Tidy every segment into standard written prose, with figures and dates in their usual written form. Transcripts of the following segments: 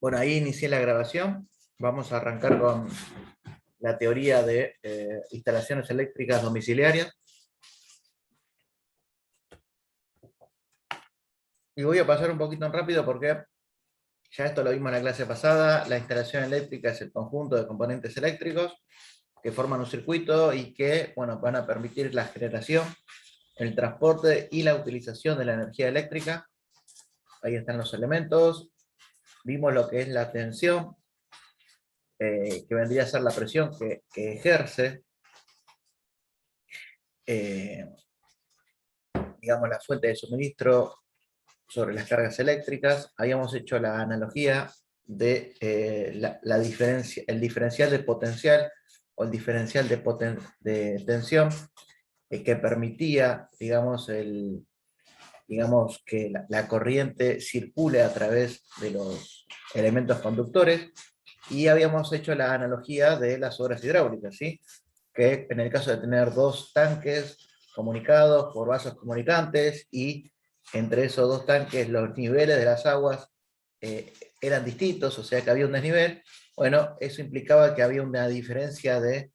Bueno, ahí inicié la grabación. Vamos a arrancar con la teoría de instalaciones eléctricas domiciliarias. Y voy a pasar un poquito en rápido porque ya esto lo vimos en la clase pasada. La instalación eléctrica es el conjunto de componentes eléctricos que forman un circuito y que, bueno, van a permitir la generación, el transporte y la utilización de la energía eléctrica. Ahí están los elementos. Vimos lo que es la tensión, que vendría a ser la presión que ejerce digamos, la fuente de suministro sobre las cargas eléctricas. Habíamos hecho la analogía de la diferencia, el diferencial de potencial o el diferencial de tensión que permitía, digamos que la corriente circule a través de los elementos conductores, y habíamos hecho la analogía de las obras hidráulicas, ¿sí? Que en el caso de tener dos tanques comunicados por vasos comunicantes y entre esos dos tanques los niveles de las aguas eran distintos, o sea que había un desnivel. Bueno, eso implicaba que había una diferencia de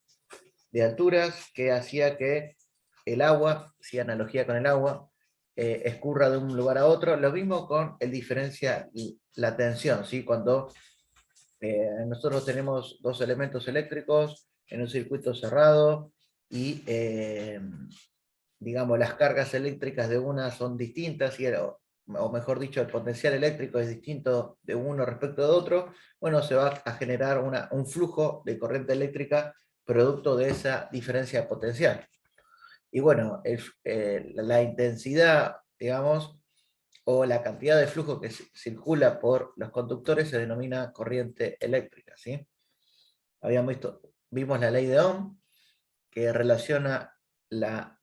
alturas que hacía que el agua, si analogía con el agua, escurra de un lugar a otro. Lo mismo con el diferencial, la tensión, ¿sí? Cuando nosotros tenemos dos elementos eléctricos en un circuito cerrado y, digamos, las cargas eléctricas de una son distintas, o mejor dicho, el potencial eléctrico es distinto de uno respecto de otro, bueno, se va a generar un flujo de corriente eléctrica producto de esa diferencia de potencial. Y bueno, la intensidad, digamos, o la cantidad de flujo que circula por los conductores se denomina corriente eléctrica, ¿sí? Vimos la ley de Ohm, que relaciona la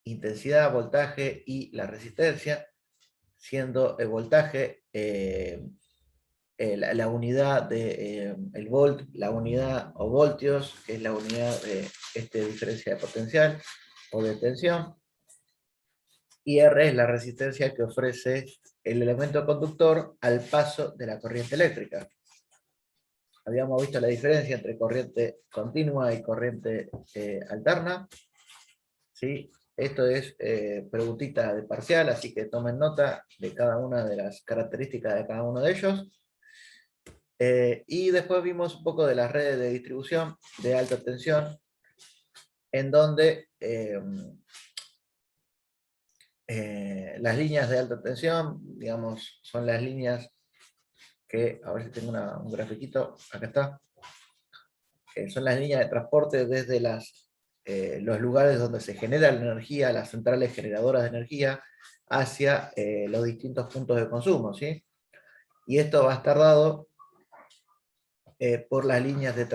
intensidad, voltaje y la resistencia, siendo el voltaje la unidad de el volt, la unidad o voltios, que es la unidad de diferencia de potencial o de tensión, y R es la resistencia que ofrece el elemento conductor al paso de la corriente eléctrica. Habíamos visto la diferencia entre corriente continua y corriente alterna, ¿sí? Esto es preguntita de parcial, así que tomen nota de cada una de las características de cada uno de ellos. Y después vimos un poco de las redes de distribución de alta tensión, en donde las líneas de alta tensión, digamos, son las líneas que, a ver si tengo un grafiquito, acá está, son las líneas de transporte desde los lugares donde se genera la energía, las centrales generadoras de energía, hacia los distintos puntos de consumo, ¿sí? Y esto va a estar dado por las líneas de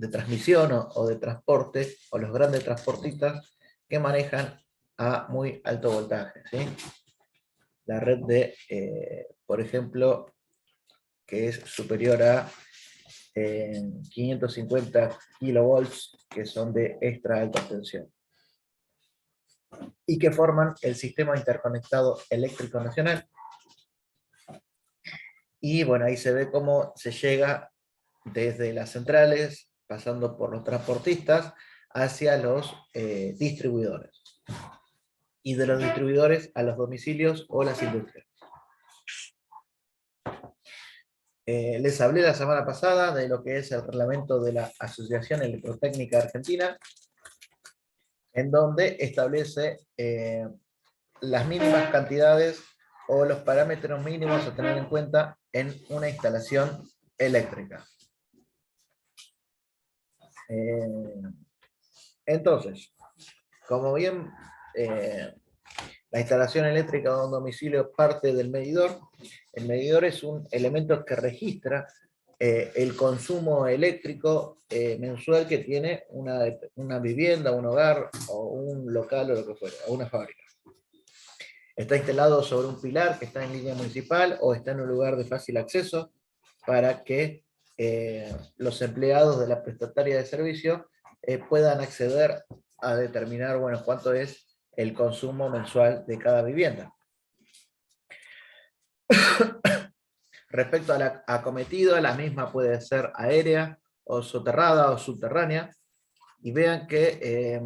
transmisión o de transporte, o los grandes transportistas que manejan a muy alto voltaje, ¿sí? La red por ejemplo, que es superior a 550 kilovolts, que son de extra alta tensión, y que forman el Sistema Interconectado Eléctrico Nacional. Y bueno, ahí se ve cómo se llega desde las centrales, pasando por los transportistas, hacia los distribuidores. Y de los distribuidores a los domicilios o las industrias. Les hablé la semana pasada de lo que es el reglamento de la Asociación Electrotécnica Argentina, en donde establece las mínimas cantidades o los parámetros mínimos a tener en cuenta en una instalación eléctrica. Entonces, como bien la instalación eléctrica de un domicilio parte del medidor, el medidor es un elemento que registra el consumo eléctrico mensual que tiene una vivienda, un hogar, o un local, o lo que fuera, o una fábrica. Está instalado sobre un pilar que está en línea municipal o está en un lugar de fácil acceso para que los empleados de la prestataria de servicio puedan acceder a determinar, bueno, cuánto es el consumo mensual de cada vivienda. Respecto a la acometida, la misma puede ser aérea, o soterrada, o subterránea. Y vean que,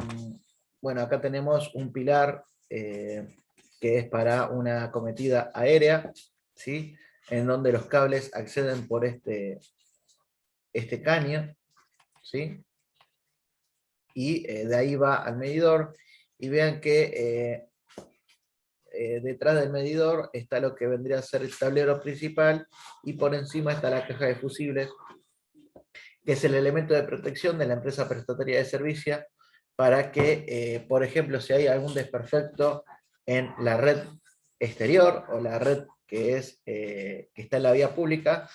bueno, acá tenemos un pilar que es para una acometida aérea, ¿sí? En donde los cables acceden por este caño, ¿sí? Y de ahí va al medidor, y vean que detrás del medidor está lo que vendría a ser el tablero principal, y por encima está la caja de fusibles, que es el elemento de protección de la empresa prestataria de servicio, para que, por ejemplo, si hay algún desperfecto en la red exterior, o la red que está en la vía pública,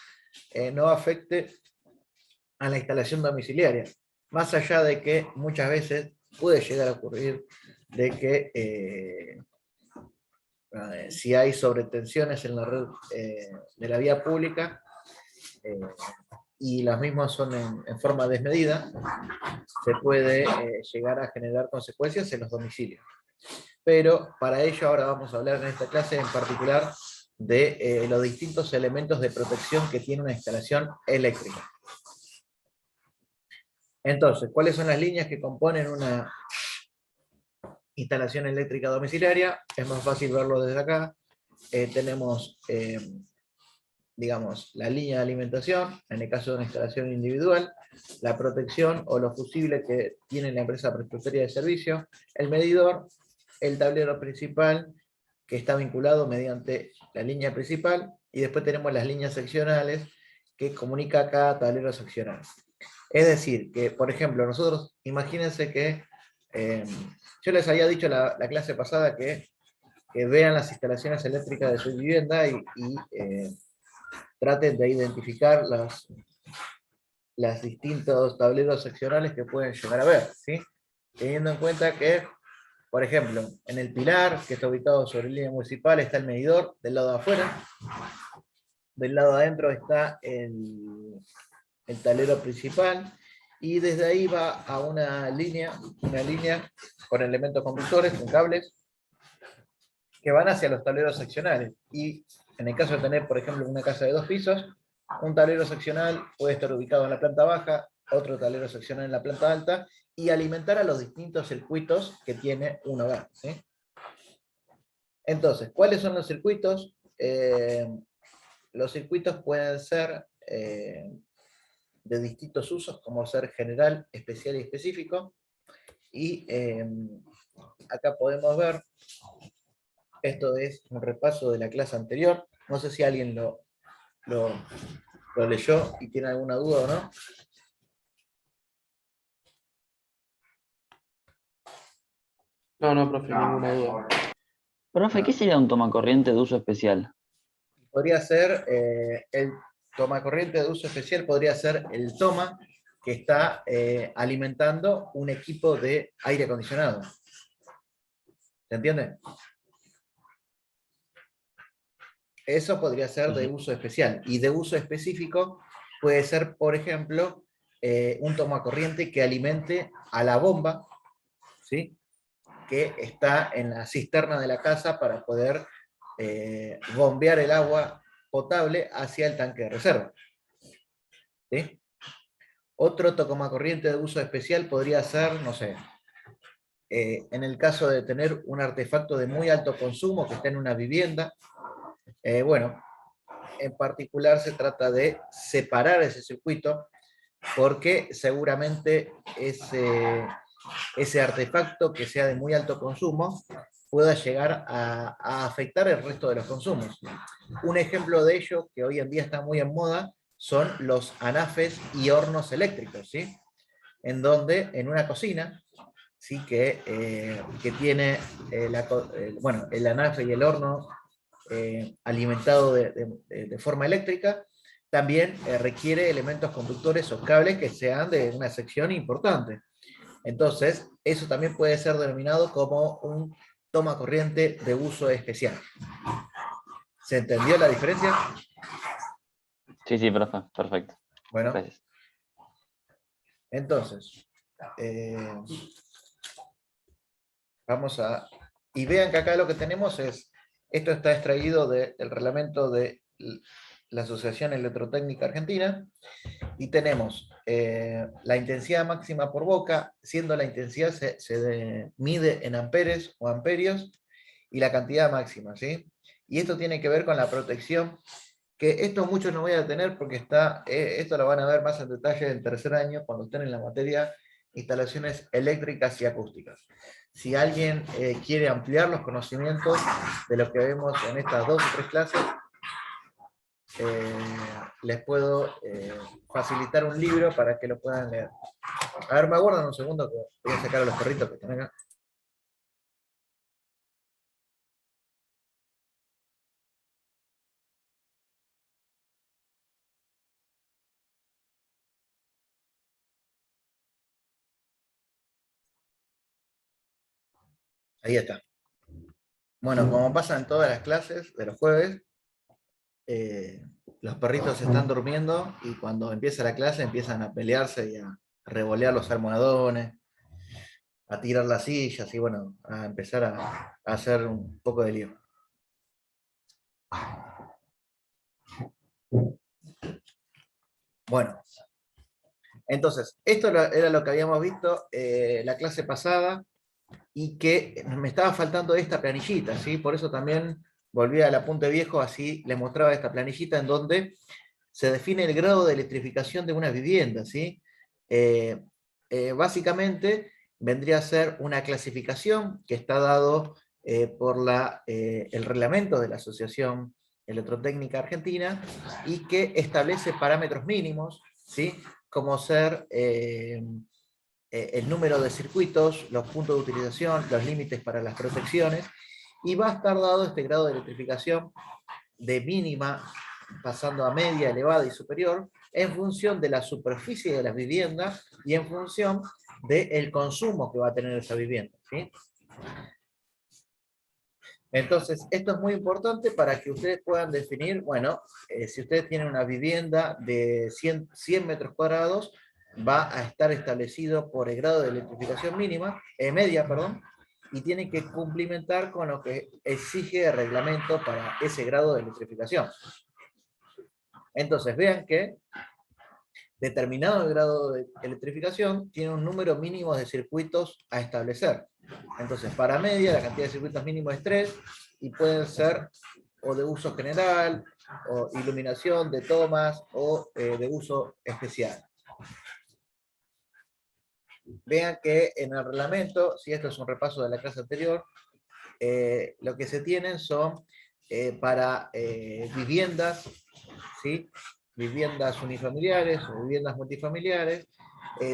no afecte a la instalación domiciliaria. Más allá de que muchas veces puede llegar a ocurrir de que si hay sobretensiones en la red de la vía pública, y las mismas son en forma desmedida, se puede llegar a generar consecuencias en los domicilios. Pero para ello ahora vamos a hablar en esta clase en particular de los distintos elementos de protección que tiene una instalación eléctrica. Entonces, ¿cuáles son las líneas que componen una instalación eléctrica domiciliaria? Es más fácil verlo desde acá. Tenemos, digamos, la línea de alimentación, en el caso de una instalación individual, la protección o los fusibles que tiene la empresa prestataria de servicio, el medidor, el tablero principal, que está vinculado mediante la línea principal, y después tenemos las líneas seccionales que comunica cada tablero seccional. Es decir, que, por ejemplo, nosotros, imagínense que, yo les había dicho la clase pasada que vean las instalaciones eléctricas de su vivienda y traten de identificar las distintos tableros seccionales que pueden llegar a ver, ¿sí? Teniendo en cuenta que, por ejemplo, en el pilar, que está ubicado sobre línea municipal, está el medidor del lado de afuera, del lado de adentro está el tablero principal, y desde ahí va a una línea con elementos conductores, con cables, que van hacia los tableros seccionales. Y en el caso de tener, por ejemplo, una casa de 2 pisos, un tablero seccional puede estar ubicado en la planta baja, otro tablero seccional en la planta alta, y alimentar a los distintos circuitos que tiene un hogar, ¿sí? Entonces, ¿cuáles son los circuitos? Los circuitos pueden ser de distintos usos, como ser general, especial y específico. Y acá podemos ver, esto es un repaso de la clase anterior. No sé si alguien lo leyó y tiene alguna duda o no. No, profe, ninguna duda. Profe, ¿qué sería un tomacorriente de uso especial? Podría ser el tomacorriente de uso especial, podría ser el toma que está alimentando un equipo de aire acondicionado. ¿Se entiende? Eso podría ser de uso especial. Y de uso específico puede ser, por ejemplo, un tomacorriente que alimente a la bomba, ¿sí?, que está en la cisterna de la casa para poder bombear el agua potable hacia el tanque de reserva, ¿sí? Otro tomacorriente de uso especial podría ser, no sé, en el caso de tener un artefacto de muy alto consumo que está en una vivienda, bueno, en particular se trata de separar ese circuito, porque seguramente ese artefacto que sea de muy alto consumo pueda llegar a afectar el resto de los consumos. Un ejemplo de ello, que hoy en día está muy en moda, son los anafes y hornos eléctricos, ¿sí? En donde en una cocina, ¿sí?, que tiene bueno, el anafe y el horno alimentado de forma eléctrica, también requiere elementos conductores o cables que sean de una sección importante. Entonces, eso también puede ser denominado como un tomacorriente de uso especial. ¿Se entendió la diferencia? Sí, profe, perfecto. Bueno, Gracias. entonces, vamos a... Y vean que acá lo que tenemos es, esto está extraído del reglamento de la Asociación Electrotécnica Argentina, y tenemos la intensidad máxima por boca, siendo la intensidad mide en amperes o amperios, y la cantidad máxima, ¿sí? Y esto tiene que ver con la protección, que esto muchos no voy a detener porque esto lo van a ver más en detalle en tercer año, cuando estén en la materia instalaciones eléctricas y acústicas. Si alguien quiere ampliar los conocimientos de lo que vemos en estas 2 o 3 clases, les puedo facilitar un libro para que lo puedan leer. A ver, me aguardan un segundo que voy a sacar a los perritos que están acá. Ahí está. Bueno, como pasa en todas las clases de los jueves, eh, los perritos están durmiendo y cuando empieza la clase empiezan a pelearse y a revolear los almohadones, a tirar las sillas y bueno, a empezar a hacer un poco de lío. Bueno, entonces, esto era lo que habíamos visto la clase pasada y que me estaba faltando esta planillita, ¿sí? Por eso también volví al apunte viejo, así les mostraba esta planillita en donde se define el grado de electrificación de una vivienda, ¿sí? Básicamente vendría a ser una clasificación que está dado por el reglamento de la Asociación Electrotécnica Argentina y que establece parámetros mínimos, ¿sí? Como ser el número de circuitos, los puntos de utilización, los límites para las protecciones, y va a estar dado este grado de electrificación de mínima, pasando a media, elevada y superior, en función de la superficie de las viviendas y en función del consumo que va a tener esa vivienda, ¿sí? Entonces, esto es muy importante para que ustedes puedan definir, bueno, si ustedes tienen una vivienda de 100 metros cuadrados, va a estar establecido por el grado de electrificación mínima, media, perdón, y tiene que cumplimentar con lo que exige el reglamento para ese grado de electrificación. Entonces, vean que determinado grado de electrificación tiene un número mínimo de circuitos a establecer. Entonces, para media, la cantidad de circuitos mínimo es 3 y pueden ser o de uso general, o iluminación de tomas, o de uso especial. Vean que en el reglamento, si esto es un repaso de la clase anterior, lo que se tienen son para viviendas, ¿sí? Viviendas unifamiliares o viviendas multifamiliares.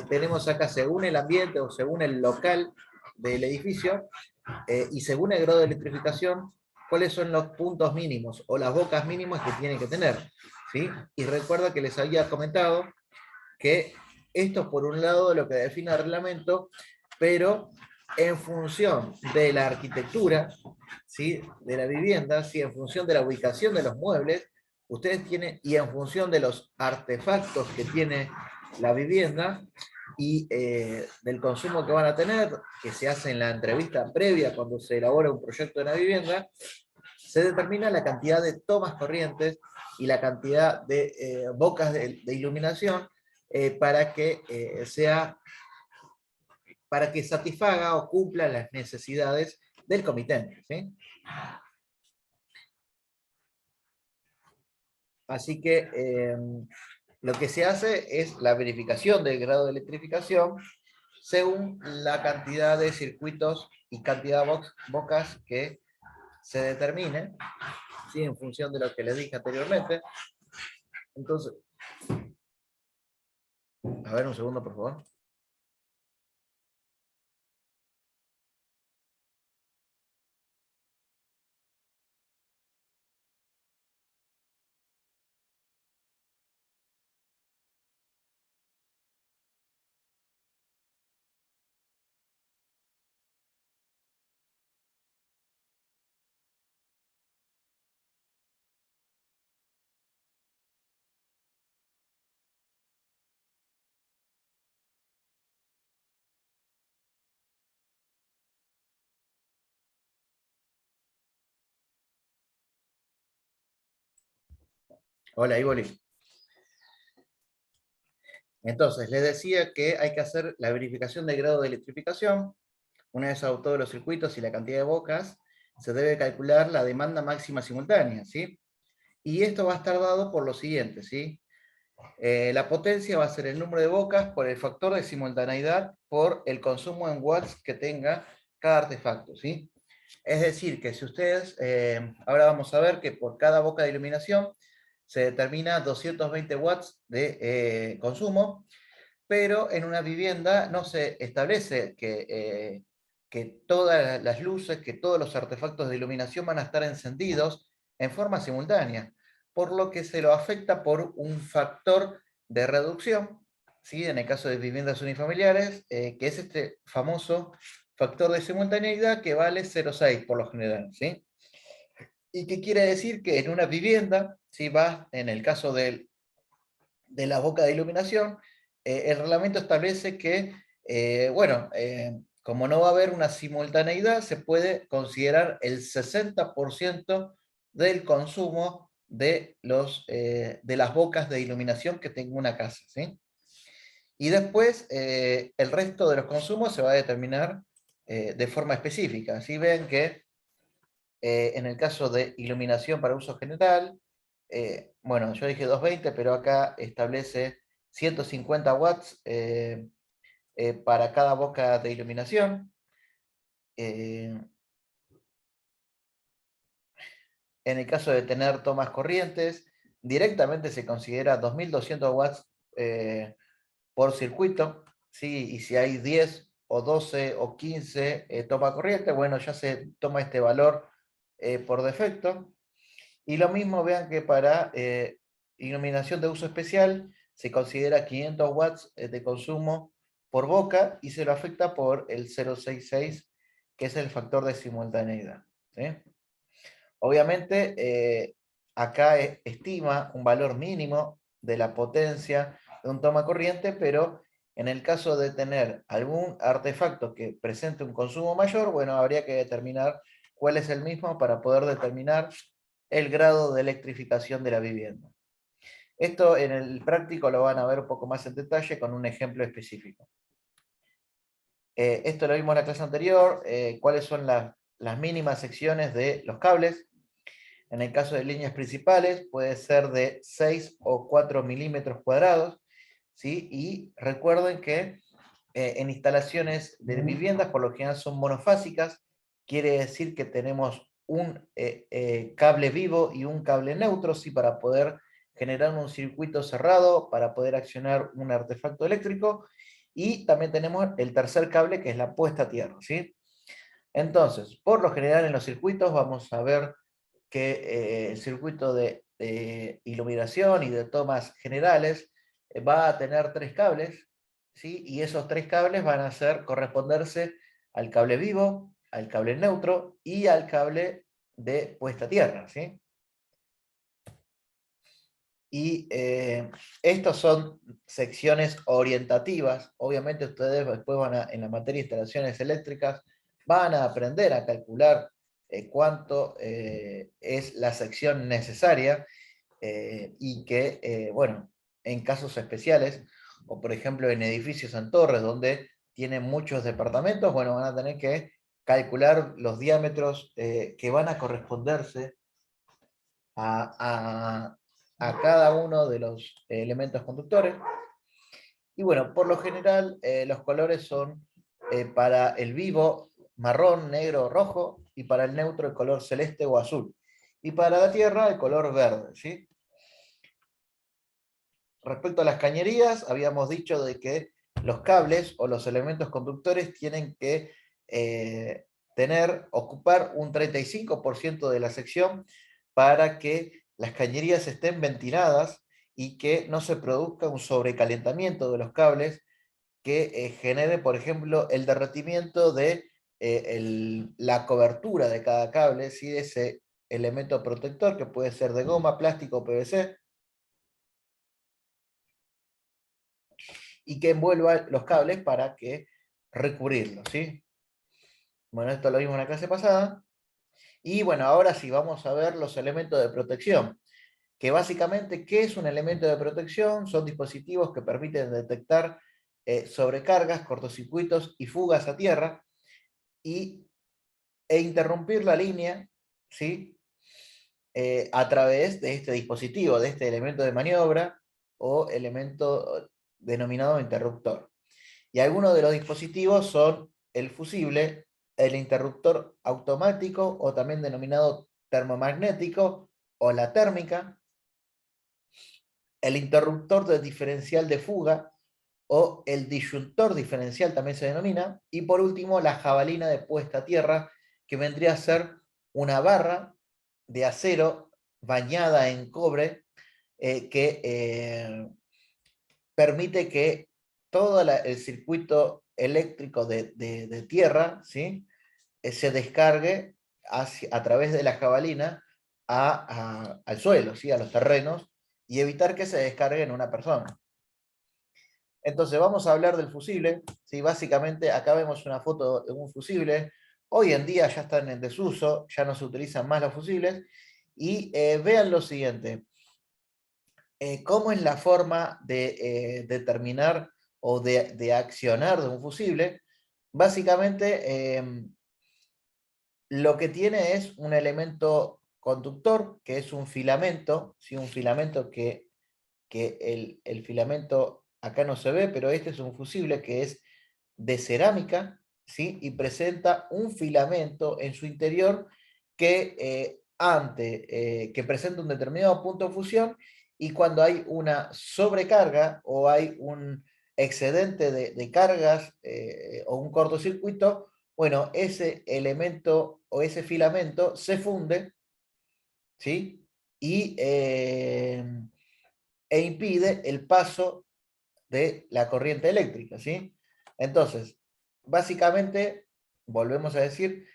Tenemos acá según el ambiente o según el local del edificio y según el grado de electrificación, cuáles son los puntos mínimos o las bocas mínimas que tienen que tener, ¿sí? Y recuerda que les había comentado que esto es por un lado lo que define el reglamento, pero en función de la arquitectura, ¿sí? De la vivienda, ¿sí? En función de la ubicación de los muebles, ustedes tienen, y en función de los artefactos que tiene la vivienda y del consumo que van a tener, que se hace en la entrevista previa cuando se elabora un proyecto de la vivienda, se determina la cantidad de tomas corrientes y la cantidad de bocas de iluminación para que satisfaga o cumpla las necesidades del comitente, ¿sí? Así que lo que se hace es la verificación del grado de electrificación según la cantidad de circuitos y cantidad de bocas que se determine, ¿sí? En función de lo que les dije anteriormente. Entonces, a ver un segundo, por favor. Hola, ahí volví. Entonces, les decía que hay que hacer la verificación del grado de electrificación. Una vez adoptados todos los circuitos y la cantidad de bocas, se debe calcular la demanda máxima simultánea, ¿sí? Y esto va a estar dado por lo siguiente, ¿sí? La potencia va a ser el número de bocas por el factor de simultaneidad por el consumo en watts que tenga cada artefacto, ¿sí? Es decir, que si ustedes, ahora vamos a ver que por cada boca de iluminación se determina 220 watts de consumo, pero en una vivienda no se establece que todas las luces, que todos los artefactos de iluminación van a estar encendidos en forma simultánea, por lo que se lo afecta por un factor de reducción, ¿sí? En el caso de viviendas unifamiliares, que es este famoso factor de simultaneidad que vale 0,6 por lo general, ¿sí? ¿Y qué quiere decir? Que en una vivienda, si va, en el caso de la boca de iluminación, el reglamento establece que, bueno, como no va a haber una simultaneidad, se puede considerar el 60% del consumo de las bocas de iluminación que tenga una casa, ¿sí? Y después, el resto de los consumos se va a determinar de forma específica. Así ven que en el caso de iluminación para uso general, bueno, yo dije 220, pero acá establece 150 watts para cada boca de iluminación. En el caso de tener tomas corrientes, directamente se considera 2200 watts por circuito, ¿sí? Y si hay 10 o 12 o 15 tomas corrientes, bueno, ya se toma este valor por defecto. Y lo mismo, vean que para iluminación de uso especial se considera 500 watts de consumo por boca y se lo afecta por el 0,66, que es el factor de simultaneidad, ¿sí? Obviamente, acá estima un valor mínimo de la potencia de un toma corriente, pero en el caso de tener algún artefacto que presente un consumo mayor, bueno, habría que determinar cuál es el mismo para poder determinar el grado de electrificación de la vivienda. Esto en el práctico lo van a ver un poco más en detalle con un ejemplo específico. Esto lo vimos en la clase anterior, cuáles son las mínimas secciones de los cables. En el caso de líneas principales puede ser de 6 o 4 milímetros cuadrados, ¿sí? Y recuerden que en instalaciones de viviendas por lo general son monofásicas, quiere decir que tenemos un cable vivo y un cable neutro, ¿sí? Para poder generar un circuito cerrado, para poder accionar un artefacto eléctrico, y también tenemos el tercer cable que es la puesta a tierra, ¿sí? Entonces, por lo general en los circuitos vamos a ver que el circuito de iluminación y de tomas generales va a tener 3 cables, ¿sí? Y esos 3 cables van a corresponderse al cable vivo, al cable neutro y al cable de puesta a tierra, ¿sí? Y estos son secciones orientativas. Obviamente ustedes después en la materia de instalaciones eléctricas van a aprender a calcular cuánto es la sección necesaria y que, bueno, en casos especiales, o por ejemplo en edificios en torres donde tienen muchos departamentos, bueno, van a tener que calcular los diámetros que van a corresponderse a, a cada uno de los elementos conductores. Y bueno, por lo general los colores son para el vivo marrón, negro, rojo, y para el neutro el color celeste o azul. Y para la tierra el color verde, ¿sí? Respecto a las cañerías, habíamos dicho de que los cables o los elementos conductores tienen que ocupar un 35% de la sección para que las cañerías estén ventiladas y que no se produzca un sobrecalentamiento de los cables que genere, por ejemplo, el derretimiento de la cobertura de cada cable, ¿sí? De ese elemento protector que puede ser de goma, plástico o PVC, y que envuelva los cables para que recubrirlos, ¿sí? Bueno, esto lo vimos en la clase pasada. Y bueno, ahora sí vamos a ver los elementos de protección, que básicamente, ¿qué es un elemento de protección? Son dispositivos que permiten detectar sobrecargas, cortocircuitos y fugas a tierra e interrumpir la línea, ¿sí? A través de este dispositivo, de este elemento de maniobra o elemento denominado interruptor. Y algunos de los dispositivos son el fusible, el interruptor automático o también denominado termomagnético o la térmica, el interruptor de diferencial de fuga o el disyuntor diferencial también se denomina, y por último la jabalina de puesta a tierra, que vendría a ser una barra de acero bañada en cobre que permite que todo el circuito eléctrico de tierra, ¿sí? Se descargue a través de la jabalina al suelo, ¿sí? A los terrenos, y evitar que se descargue en una persona. Entonces vamos a hablar del fusible, ¿sí? Básicamente acá vemos una foto de un fusible. Hoy en día ya están en desuso, ya no se utilizan más los fusibles, y vean lo siguiente. ¿Cómo es la forma de determinar o de accionar de un fusible? Básicamente, lo que tiene es un elemento conductor, que es un filamento, ¿sí? Un filamento que el filamento acá no se ve, pero este es un fusible que es de cerámica, ¿sí? Y presenta un filamento en su interior que presenta un determinado punto de fusión, y cuando hay una sobrecarga o hay un excedente de cargas o un cortocircuito, bueno, ese elemento o ese filamento se funde, ¿sí? E impide el paso de la corriente eléctrica, ¿sí? Entonces, básicamente, volvemos a decir,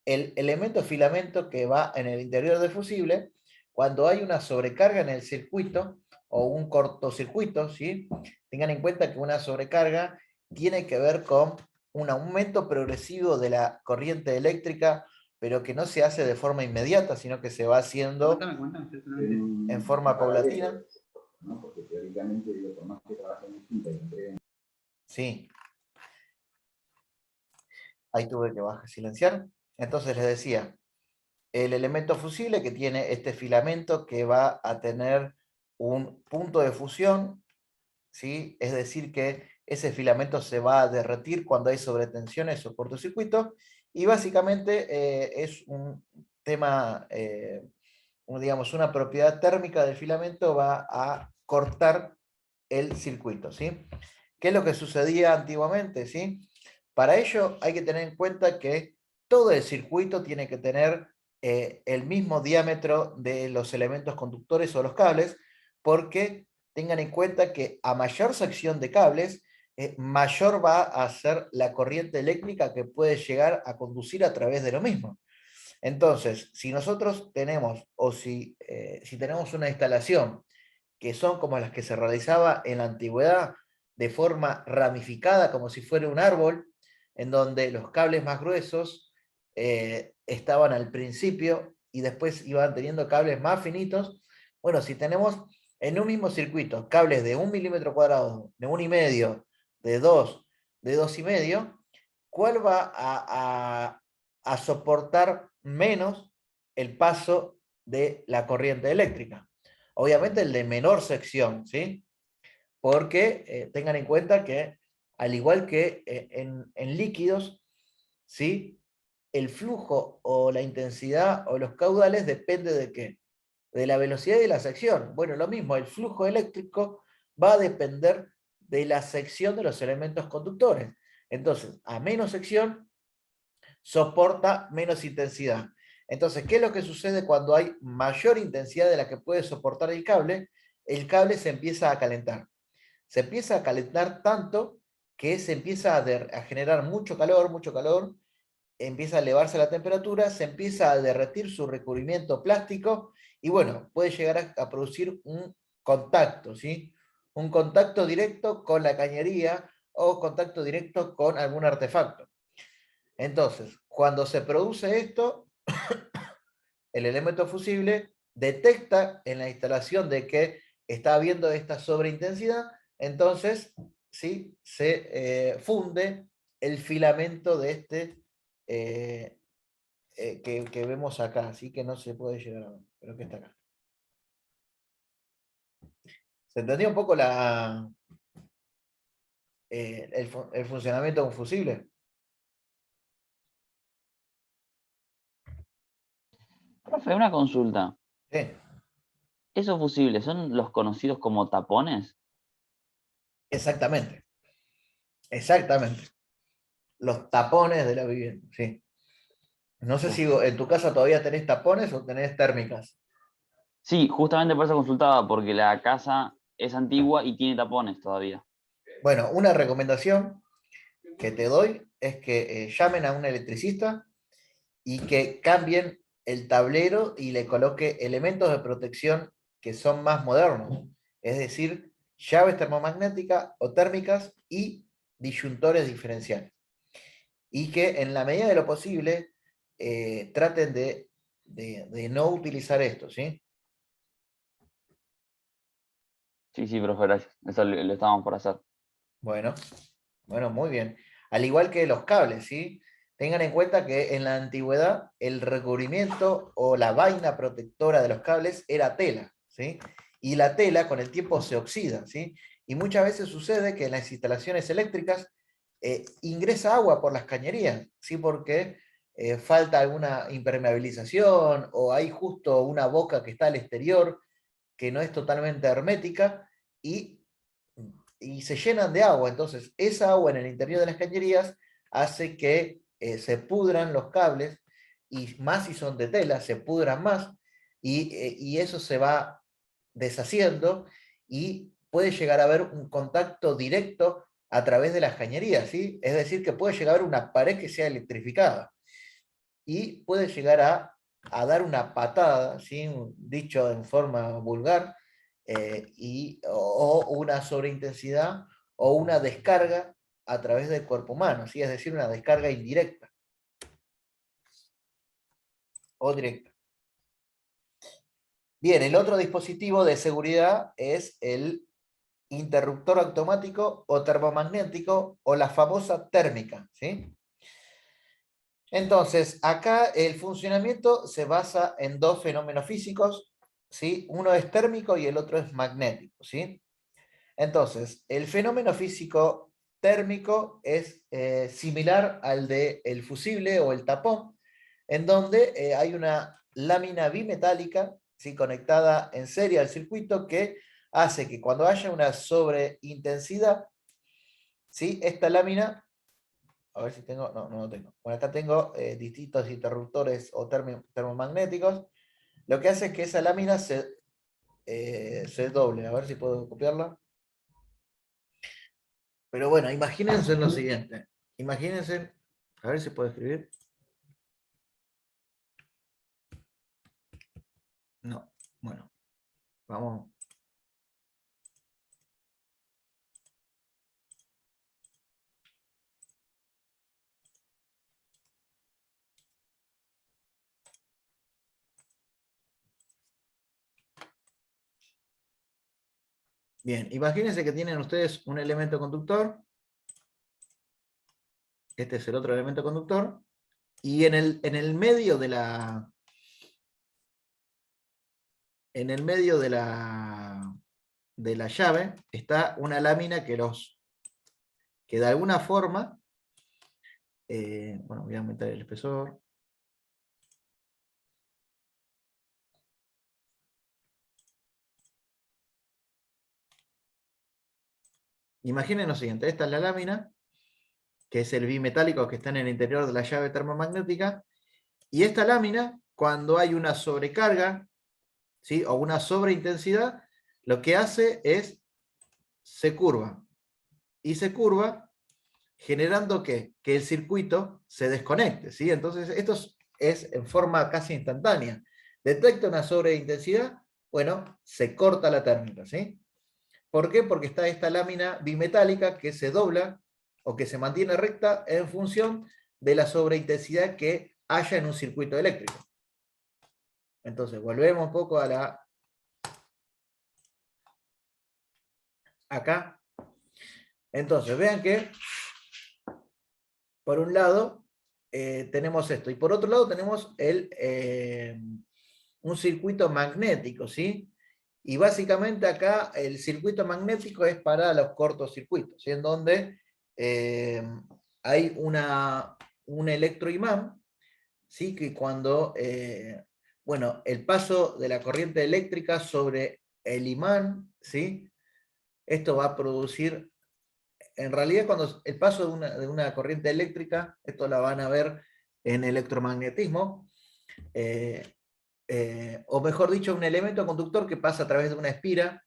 el elemento filamento que va en el interior del fusible, cuando hay una sobrecarga en el circuito o un cortocircuito, ¿sí? Tengan en cuenta que una sobrecarga tiene que ver con un aumento progresivo de la corriente eléctrica, pero que no se hace de forma inmediata, sino que se va haciendo en forma paulatina. ¿No? Porque teóricamente, digo, por más que trabajen en quinta y entreguen. Sí. Ahí tuve que silenciar. Entonces les decía, el elemento fusible que tiene este filamento que va a tener un punto de fusión, ¿sí? Es decir, que ese filamento se va a derretir cuando hay sobretensiones o cortocircuitos, y básicamente es un tema, digamos, una propiedad térmica del filamento va a cortar el circuito, ¿sí? ¿Qué es lo que sucedía antiguamente, ¿sí? Para ello hay que tener en cuenta que todo el circuito tiene que tener el mismo diámetro de los elementos conductores o los cables, porque tengan en cuenta que a mayor sección de cables, mayor va a ser la corriente eléctrica que puede llegar a conducir a través de lo mismo. Entonces, si nosotros tenemos, o si tenemos una instalación que son como las que se realizaba en la antigüedad, de forma ramificada, como si fuera un árbol, en donde los cables más gruesos estaban al principio y después iban teniendo cables más finitos. Bueno, si tenemos en un mismo circuito cables de 1 milímetro cuadrado, de 1,5, de 2, de 2,5, ¿cuál va a soportar menos el paso de la corriente eléctrica? Obviamente el de menor sección, ¿sí? Porque tengan en cuenta que, al igual que en líquidos, ¿sí? El flujo o la intensidad o los caudales depende de qué? De la velocidad y de la sección. Bueno, lo mismo, el flujo eléctrico va a depender de la sección de los elementos conductores. Entonces, a menos sección, soporta menos intensidad. Entonces, ¿qué es lo que sucede cuando hay mayor intensidad de la que puede soportar el cable? El cable se empieza a calentar. Se empieza a calentar tanto que se empieza a generar mucho calor, empieza a elevarse la temperatura, se empieza a derretir su recubrimiento plástico y bueno, puede llegar a producir un contacto, ¿sí? Un contacto directo con la cañería o contacto directo con algún artefacto. Entonces, cuando se produce esto, el elemento fusible detecta en la instalación de que está habiendo esta sobreintensidad, entonces ¿sí? Se funde el filamento de este que vemos acá, así que no se puede llegar a ver, pero que está acá. ¿Se entendió un poco el funcionamiento de un fusible? Profe, una consulta. Sí, ¿Esos fusibles son los conocidos como tapones? exactamente. Exactamente. Los tapones de la vivienda, sí. No sé si en tu casa todavía tenés tapones o tenés térmicas. Sí, justamente por eso consultaba, porque la casa es antigua y tiene tapones todavía. Bueno, una recomendación que te doy es que llamen a un electricista y que cambien el tablero y le coloque elementos de protección que son más modernos. Es decir, llaves termomagnéticas o térmicas y disyuntores diferenciales. Y que en la medida de lo posible traten de no utilizar esto, ¿sí? Sí, sí, profe, gracias. Eso lo estábamos por hacer. Bueno, bueno, muy bien. Al igual que los cables, ¿sí? Tengan en cuenta que en la antigüedad el recubrimiento o la vaina protectora de los cables era tela, ¿sí? Y la tela con el tiempo se oxida, ¿sí? Y muchas veces sucede que en las instalaciones eléctricas ingresa agua por las cañerías, ¿sí? Porque falta alguna impermeabilización o hay justo una boca que está al exterior que no es totalmente hermética y se llenan de agua. Entonces, esa agua en el interior de las cañerías hace que se pudran los cables, y más si son de tela, se pudran más, y eso se va deshaciendo y puede llegar a haber un contacto directo a través de las cañerías, ¿sí? Es decir, que puede llegar a haber una pared que sea electrificada y puede llegar a dar una patada, ¿sí? Dicho en forma vulgar, o una sobreintensidad o una descarga a través del cuerpo humano, ¿sí? Es decir, una descarga indirecta o directa. Bien, el otro dispositivo de seguridad es el interruptor automático o termomagnético o la famosa térmica, ¿sí? Entonces, acá el funcionamiento se basa en dos fenómenos físicos, ¿sí? Uno es térmico y el otro es magnético, ¿sí? Entonces, el fenómeno físico térmico es similar al del fusible o el tapón, en donde hay una lámina bimetálica, ¿sí? Conectada en serie al circuito que hace que cuando haya una sobreintensidad, ¿sí? Esta lámina, a ver si tengo, no, no lo tengo. Bueno, acá tengo distintos interruptores o termomagnéticos. Lo que hace es que esa lámina se doble. A ver si puedo copiarla. Pero bueno, imagínense lo siguiente. Imagínense, a ver si puedo escribir. No, bueno, vamos. Bien, imagínense que tienen ustedes un elemento conductor. Este es el otro elemento conductor. Y en el medio de la llave está una lámina que de alguna forma, bueno, voy a aumentar el espesor. Imaginen lo siguiente, esta es la lámina, que es el bimetálico que está en el interior de la llave termomagnética, y esta lámina, cuando hay una sobrecarga, ¿sí? O una sobreintensidad, lo que hace es se curva, y se curva generando que el circuito se desconecte, ¿sí? Entonces esto es en forma casi instantánea. Detecta una sobreintensidad, bueno, se corta la térmica, ¿sí? ¿Por qué? Porque está esta lámina bimetálica que se dobla o que se mantiene recta en función de la sobreintensidad que haya en un circuito eléctrico. Entonces, volvemos un poco a acá. Entonces, vean que, por un lado, tenemos esto, y por otro lado tenemos un circuito magnético, ¿sí? Y básicamente acá el circuito magnético es para los cortocircuitos, ¿sí? En donde hay un electroimán, ¿sí? Que cuando, bueno, el paso de la corriente eléctrica sobre el imán, ¿sí? Esto va a producir, en realidad cuando el paso de una corriente eléctrica, esto la van a ver en electromagnetismo, o mejor dicho, un elemento conductor que pasa a través de una espira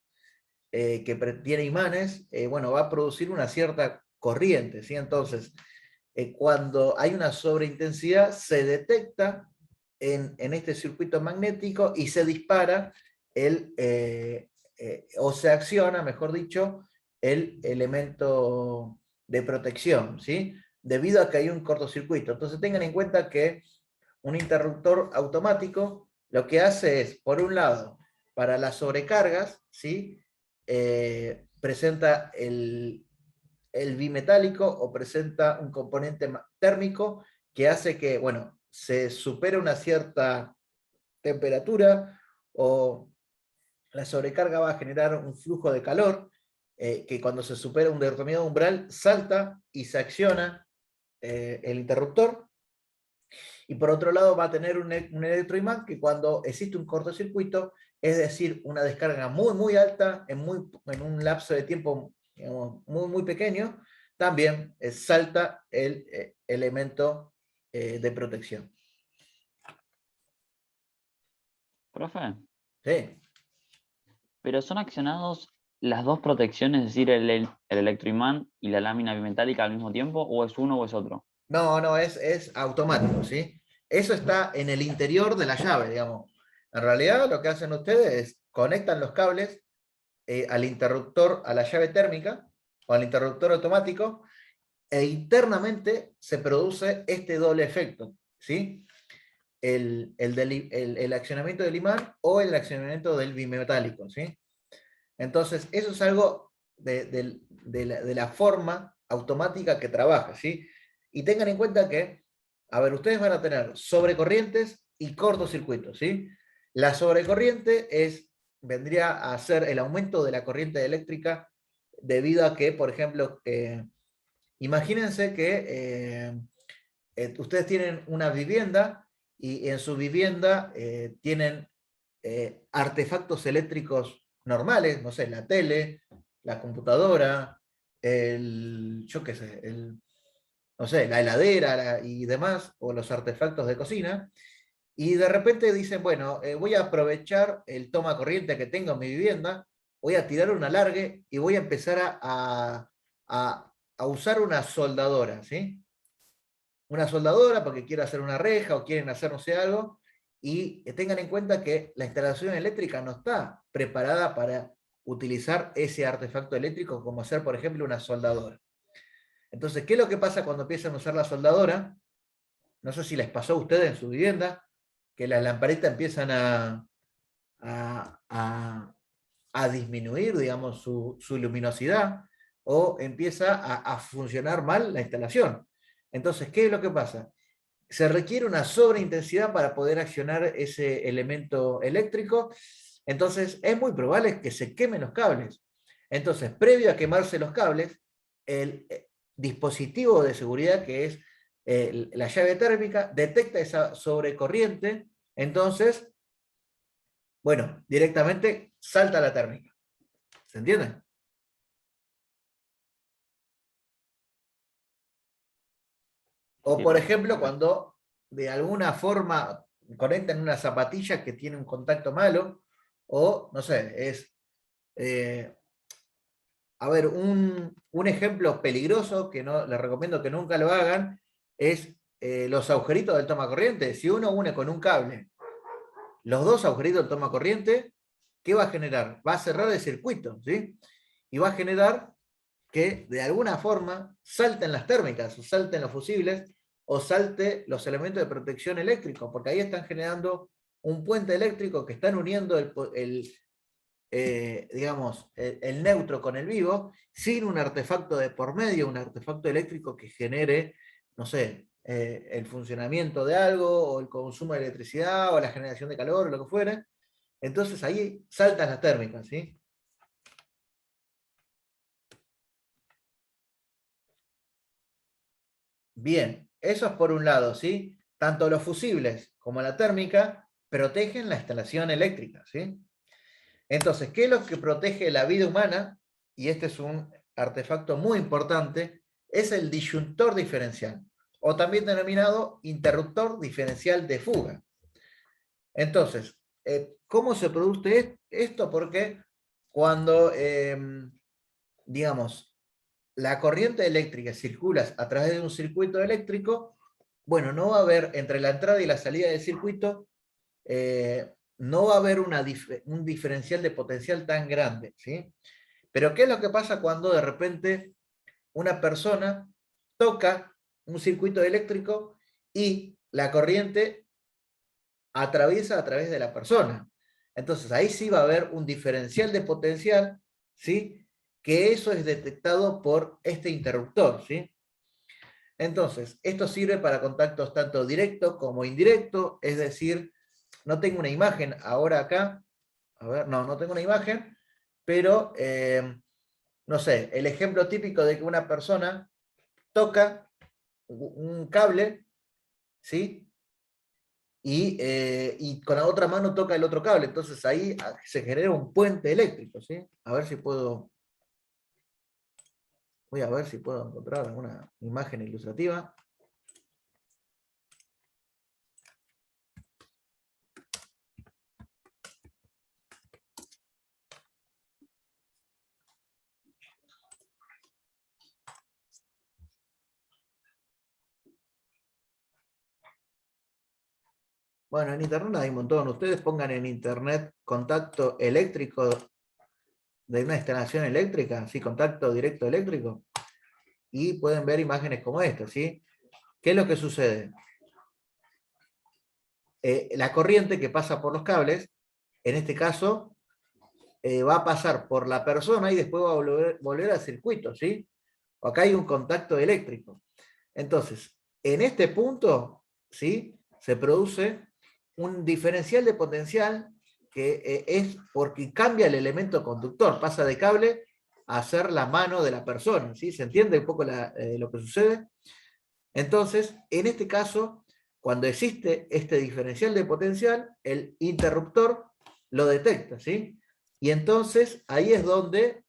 que tiene imanes, bueno, va a producir una cierta corriente, ¿sí? Entonces, cuando hay una sobreintensidad, se detecta en este circuito magnético y se dispara o se acciona, mejor dicho, el elemento de protección, ¿sí? Debido a que hay un cortocircuito. Entonces tengan en cuenta que un interruptor automático lo que hace es, por un lado, para las sobrecargas, ¿sí? Presenta el bimetálico o presenta un componente térmico que hace que, bueno, se supere una cierta temperatura o la sobrecarga va a generar un flujo de calor que cuando se supera un determinado umbral salta y se acciona el interruptor. Y por otro lado va a tener un electroimán que cuando existe un cortocircuito, es decir, una descarga muy alta en un lapso de tiempo, digamos, muy pequeño, también salta el elemento de protección. Profe, ¿Sí? pero son accionados las dos protecciones, es decir, el electroimán y la lámina bimetálica al mismo tiempo, o es uno o es otro. No, es automático, ¿sí? Eso está en el interior de la llave, digamos. En realidad lo que hacen ustedes es conectan los cables al interruptor, a la llave térmica o al interruptor automático, e internamente se produce este doble efecto, ¿sí? El accionamiento del imán o el accionamiento del bimetálico, ¿sí? Entonces, eso es algo de la forma automática que trabaja, ¿sí? Y tengan en cuenta que, a ver, ustedes van a tener sobrecorrientes y cortocircuitos, ¿sí? La sobrecorriente vendría a ser el aumento de la corriente eléctrica debido a que, por ejemplo, imagínense que ustedes tienen una vivienda y en su vivienda tienen artefactos eléctricos normales, no sé, la tele, la computadora, yo qué sé, no sé, la heladera y demás, o los artefactos de cocina, y de repente dicen, bueno, voy a aprovechar el toma corriente que tengo en mi vivienda, voy a tirar un alargue y voy a empezar a usar una soldadora, ¿sí? Una soldadora porque quiero hacer una reja o quieren hacer no sé algo, y tengan en cuenta que la instalación eléctrica no está preparada para utilizar ese artefacto eléctrico como hacer, por ejemplo, una soldadora. Entonces, ¿qué es lo que pasa cuando empiezan a usar la soldadora? No sé si les pasó a ustedes en su vivienda, que las lamparitas empiezan a, a, a disminuir, digamos, su luminosidad o empieza a funcionar mal la instalación. Entonces, ¿qué es lo que pasa? Se requiere una sobreintensidad para poder accionar ese elemento eléctrico, entonces es muy probable que se quemen los cables. Entonces, previo a quemarse los cables, el dispositivo de seguridad que es la llave térmica detecta esa sobrecorriente, entonces, bueno, directamente salta la térmica. ¿Se entiende? O Sí, por profe. ejemplo, cuando de alguna forma conectan una zapatilla que tiene un contacto malo, o no sé, eh, a ver, un ejemplo peligroso que no les recomiendo que nunca lo hagan es los agujeritos del toma corriente. Si uno une con un cable los dos agujeritos del toma corriente, ¿qué va a generar? Va a cerrar el circuito, ¿sí? Y va a generar que de alguna forma salten las térmicas, o salten los fusibles, o salte los elementos de protección eléctrico, porque ahí están generando un puente eléctrico que están uniendo digamos, el neutro con el vivo, sin un artefacto de por medio, un artefacto eléctrico que genere, no sé, el funcionamiento de algo, o el consumo de electricidad, o la generación de calor, o lo que fuera. Entonces ahí saltan las térmicas, ¿sí? Bien, eso es por un lado, ¿sí? Tanto los fusibles como la térmica protegen la instalación eléctrica, ¿sí? Entonces, ¿qué es lo que protege la vida humana? Y este es un artefacto muy importante, es el disyuntor diferencial, o también denominado interruptor diferencial de fuga. Entonces, ¿cómo se produce esto? Porque cuando, digamos, la corriente eléctrica circula a través de un circuito eléctrico, bueno, no va a haber entre la entrada y la salida del circuito, no va a haber un diferencial de potencial tan grande, ¿sí? Pero ¿qué es lo que pasa cuando de repente una persona toca un circuito eléctrico y la corriente atraviesa a través de la persona? Entonces ahí sí va a haber un diferencial de potencial, ¿sí? Que eso es detectado por este interruptor, ¿sí? Entonces, esto sirve para contactos tanto directo como indirecto, es decir, no tengo una imagen ahora acá, a ver, no tengo una imagen, pero, no sé, el ejemplo típico de que una persona toca un cable, ¿sí? Y con la otra mano toca el otro cable, entonces ahí se genera un puente eléctrico, ¿sí? A ver si puedo, voy a ver si puedo encontrar alguna imagen ilustrativa. Bueno, en internet hay un montón. Ustedes pongan en internet contacto eléctrico de una instalación eléctrica, ¿sí? Contacto directo eléctrico, y pueden ver imágenes como esta, ¿sí? ¿Qué es lo que sucede? La corriente que pasa por los cables, en este caso, va a pasar por la persona y después va a volver al circuito, ¿sí? Acá hay un contacto eléctrico. Entonces, en este punto, ¿sí? Se produce un diferencial de potencial que es porque cambia el elemento conductor, pasa de cable a ser la mano de la persona, ¿sí? ¿Se entiende un poco lo que sucede? Entonces, en este caso, cuando existe este diferencial de potencial, el interruptor lo detecta, ¿sí? Y entonces ahí es donde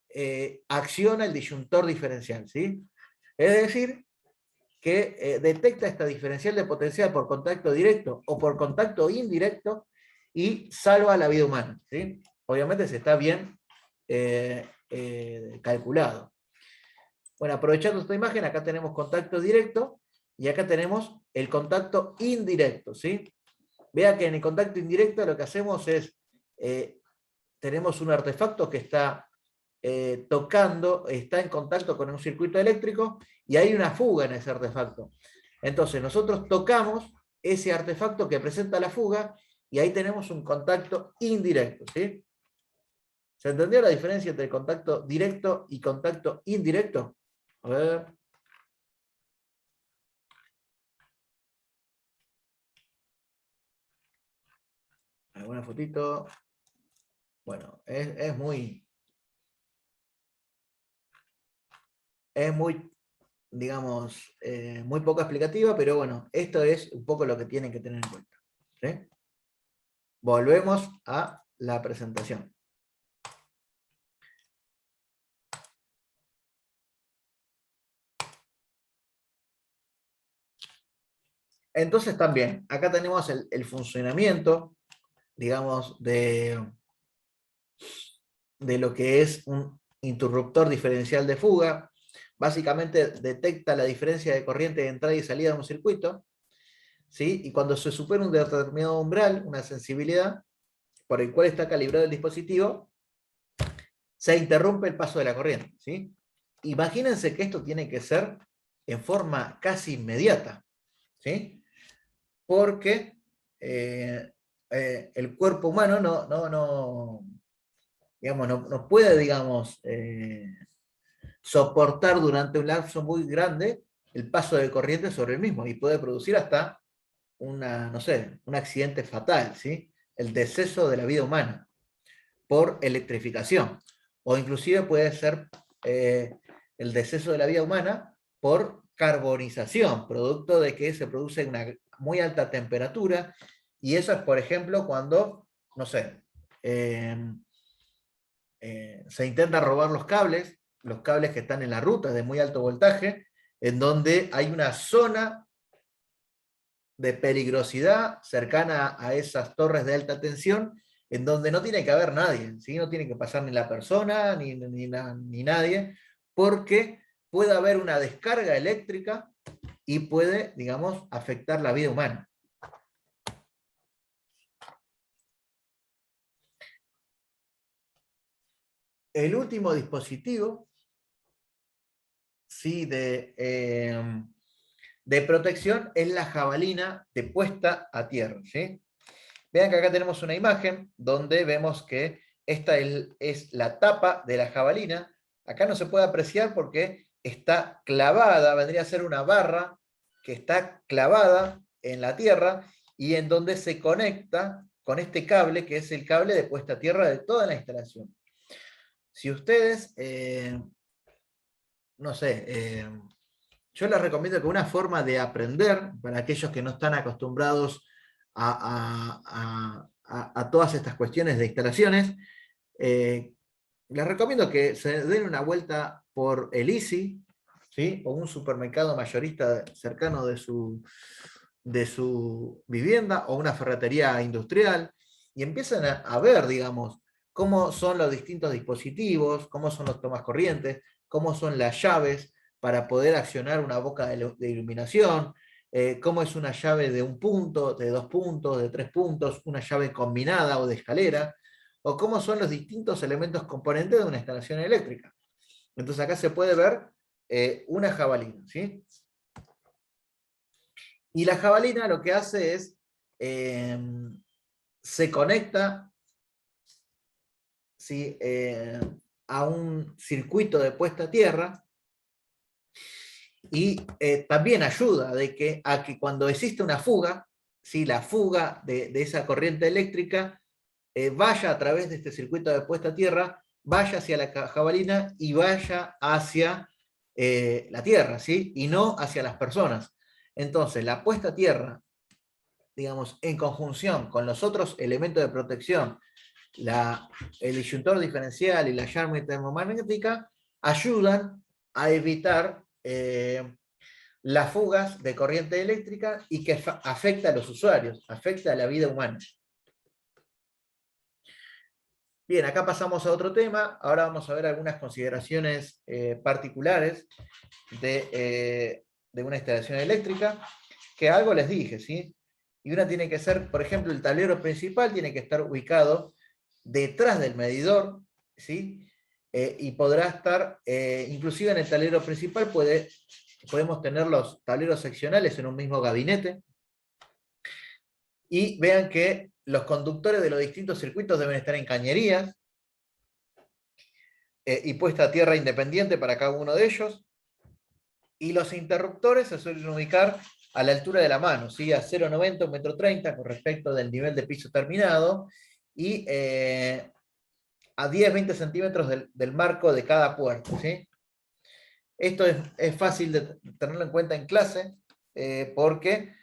acciona el disyuntor diferencial, ¿sí? Es decir, que detecta esta diferencial de potencial por contacto directo o por contacto indirecto y salva la vida humana, ¿sí? Obviamente se está bien calculado. Bueno, aprovechando esta imagen, acá tenemos contacto directo y acá tenemos el contacto indirecto, ¿sí? Vea que en el contacto indirecto lo que hacemos es, tenemos un artefacto que está tocando, está en contacto con un circuito eléctrico y hay una fuga en ese artefacto. Entonces nosotros tocamos ese artefacto que presenta la fuga y ahí tenemos un contacto indirecto, ¿sí? ¿Se entendió la diferencia entre contacto directo y contacto indirecto? A ver. ¿Alguna fotito? Bueno, es muy, digamos, muy poco explicativa, pero bueno, esto es un poco lo que tienen que tener en cuenta, ¿sí? Volvemos a la presentación. Entonces también, acá tenemos el funcionamiento, digamos, de lo que es un interruptor diferencial de fuga. Básicamente detecta la diferencia de corriente de entrada y salida de un circuito, ¿sí? Y cuando se supera un determinado umbral, una sensibilidad, por el cual está calibrado el dispositivo, se interrumpe el paso de la corriente, ¿sí? Imagínense que esto tiene que ser en forma casi inmediata, ¿sí? Porque el cuerpo humano digamos, no puede, digamos, soportar durante un lapso muy grande el paso de corriente sobre el mismo y puede producir hasta no sé, un accidente fatal, ¿sí? El deceso de la vida humana por electrificación, o inclusive puede ser el deceso de la vida humana por carbonización, producto de que se produce una muy alta temperatura, y eso es, por ejemplo, cuando, no sé, se intenta robar los cables que están en la ruta de muy alto voltaje, en donde hay una zona de peligrosidad cercana a esas torres de alta tensión, en donde no tiene que haber nadie, ¿sí? No tiene que pasar ni la persona, ni nadie, porque puede haber una descarga eléctrica y puede, digamos, afectar la vida humana. El último dispositivo, ¿sí? De protección es la jabalina de puesta a tierra, ¿sí? Vean que acá tenemos una imagen donde vemos que esta es la tapa de la jabalina. Acá no se puede apreciar porque está clavada, vendría a ser una barra que está clavada en la tierra y en donde se conecta con este cable, que es el cable de puesta a tierra de toda la instalación. Si ustedes, no sé, yo les recomiendo que una forma de aprender, para aquellos que no están acostumbrados a todas estas cuestiones de instalaciones, les recomiendo que se den una vuelta por el Easy, ¿sí? O un supermercado mayorista cercano de su vivienda, o una ferretería industrial, y empiecen a ver, digamos, cómo son los distintos dispositivos, cómo son los tomas corrientes, cómo son las llaves para poder accionar una boca de iluminación, cómo es una llave de un punto, de 2 puntos, de 3 puntos, una llave combinada o de escalera, o cómo son los distintos elementos componentes de una instalación eléctrica. Entonces acá se puede ver una jabalina, ¿sí? Y la jabalina lo que hace es, se conecta, ¿sí? A un circuito de puesta a tierra, y también ayuda a que cuando existe una fuga, ¿sí? La fuga de esa corriente eléctrica vaya a través de este circuito de puesta a tierra, vaya hacia la jabalina y vaya hacia la tierra, ¿sí? Y no hacia las personas. Entonces, la puesta a tierra, digamos, en conjunción con los otros elementos de protección, el disyuntor diferencial y la llave termomagnética, ayudan a evitar las fugas de corriente eléctrica y que afecta a los usuarios, afecta a la vida humana. Bien, acá pasamos a otro tema. Ahora vamos a ver algunas consideraciones particulares de una instalación eléctrica, que algo les dije, ¿sí? Y una tiene que ser, por ejemplo, el tablero principal tiene que estar ubicado detrás del medidor, ¿sí? Y podrá estar, inclusive en el tablero principal podemos tener los tableros seccionales en un mismo gabinete. Y vean que los conductores de los distintos circuitos deben estar en cañerías y puesta a tierra independiente para cada uno de ellos. Y los interruptores se suelen ubicar a la altura de la mano, ¿sí? A 0,90, 1,30 m con respecto del nivel de piso terminado, y a 10-20 centímetros del marco de cada puerto, ¿sí? Esto es fácil de tenerlo en cuenta en clase, porque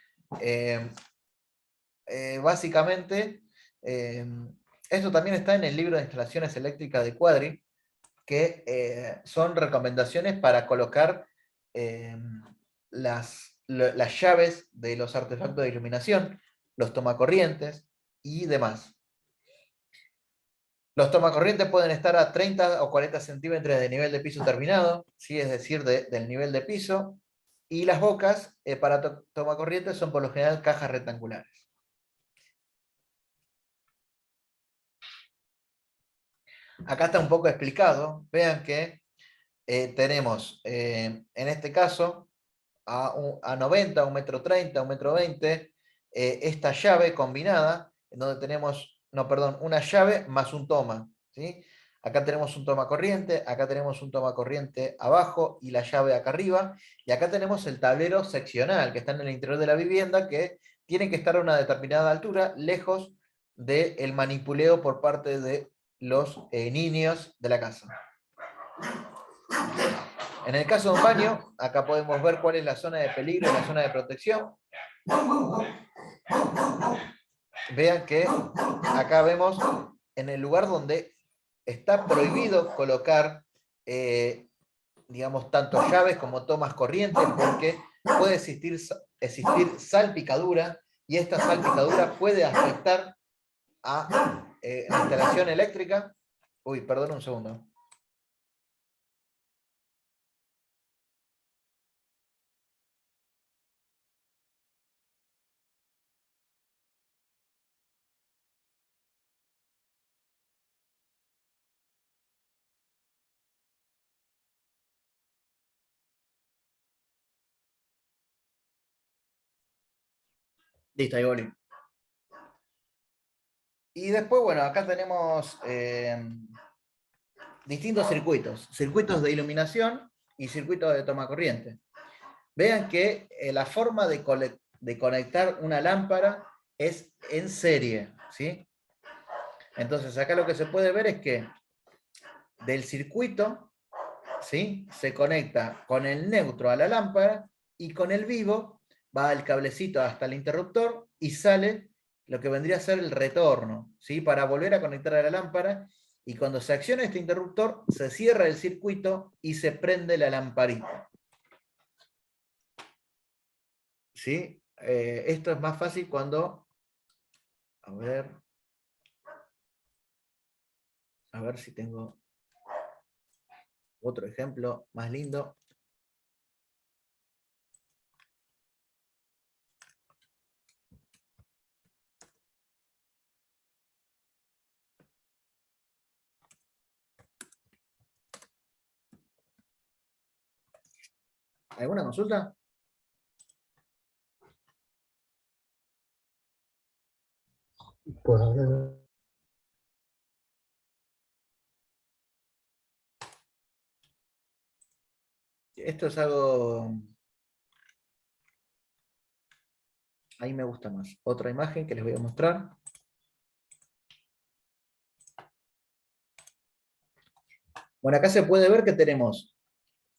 básicamente esto también está en el libro de instalaciones eléctricas de Quadri, que son recomendaciones para colocar las llaves de los artefactos de iluminación, los tomacorrientes y demás. Los tomacorrientes pueden estar a 30 o 40 centímetros de nivel de piso terminado, ¿sí? Es decir, del nivel de piso, y las bocas para tomacorrientes son por lo general cajas rectangulares. Acá está un poco explicado. Vean que tenemos, en este caso, a 90, 1,30 m, 1,20 m, esta llave combinada, en donde tenemos, no, perdón, una llave más un toma, ¿sí? Acá tenemos un toma corriente, acá tenemos un toma corriente abajo y la llave acá arriba, y acá tenemos el tablero seccional que está en el interior de la vivienda, que tiene que estar a una determinada altura, lejos del manipuleo por parte de los niños de la casa. En el caso de un baño, acá podemos ver cuál es la zona de peligro y la zona de protección. Vean que acá vemos en el lugar donde está prohibido colocar, digamos, tanto llaves como tomas corrientes, porque puede existir salpicadura, y esta salpicadura puede afectar a la instalación eléctrica. Uy, perdón un segundo. Listo, ahí volví. Y después, bueno, acá tenemos distintos circuitos. Circuitos de iluminación y circuitos de toma corriente. Vean que la forma de conectar una lámpara es en serie, ¿sí? Entonces acá lo que se puede ver es que del circuito, ¿sí?, se conecta con el neutro a la lámpara, y con el vivo va el cablecito hasta el interruptor y sale lo que vendría a ser el retorno, ¿sí?, para volver a conectar a la lámpara, y cuando se acciona este interruptor se cierra el circuito y se prende la lamparita. ¿Sí? Esto es más fácil cuando, a ver si tengo otro ejemplo más lindo. ¿Alguna consulta? Por ahora no. Esto es algo... Ahí me gusta más. Otra imagen que les voy a mostrar. Bueno, acá se puede ver que tenemos